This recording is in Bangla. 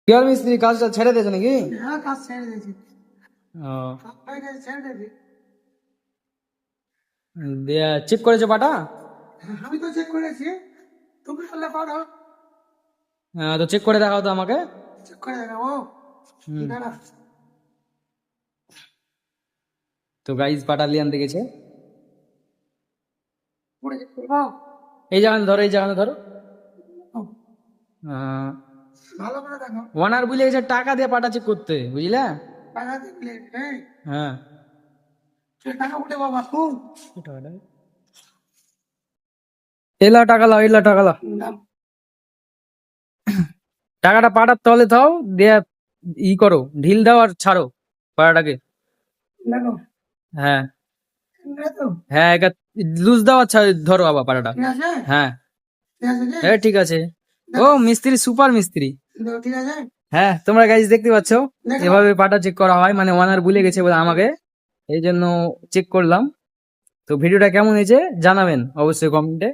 কি আর মিস্ত্রি কাজটা ছেড়ে দিয়েছে নাকি? হ্যাঁ কাজ ছেড়ে দিয়েছি। ও, ছেড়ে দিয়েছি। দিয়ে চেক করেছো পাটা? আমি তো চেক করেছি, তুমি বললে পারো। তো চেক করে দেখাও তো আমাকে। চেক করে দেখাবো, হুম। দাঁড়া। তো গাইজ পাটা লিয়ে আনতে গেছে। পরে চেক করবো। এই জায়গায় ধরো, এই জায়গায় ধরো। ভালো করে দেখো। ওনার বুঝলে গেছে টাকা দিয়ে পাটা চেক করতে, বুঝলে? টাকা দেখলে হ্যাঁ। টাকা উঠে বাবা খুব এলা টাকা লাও, এলা টাকা লাও। টাকাটা পাটার তলে দাও, দিয়ে ই করো, ঢিল দাও আর ছাড়ো পাটাটাকে। দেখো। হ্যাঁ তো হ্যাঁ, লুজ দাও, আচ্ছা ধরো আবার পাটাটা। ঠিক আছে, হ্যাঁ ঠিক আছে কি? হ্যাঁ ঠিক আছে। ও মিস্ত্রি, সুপার মিস্ত্রি। ঠিক আছে। হ্যাঁ, তোমরা গাইজ দেখতে পাচ্ছ দেখো। এভাবে পাটা চেক করা হয়, মানে ওনার ভুলে গেছে বলে আমাকে, এই জন্য চেক করলাম। তো ভিডিওটা কেমন হয়েছে জানাবেন অবশ্যই কমেন্টে।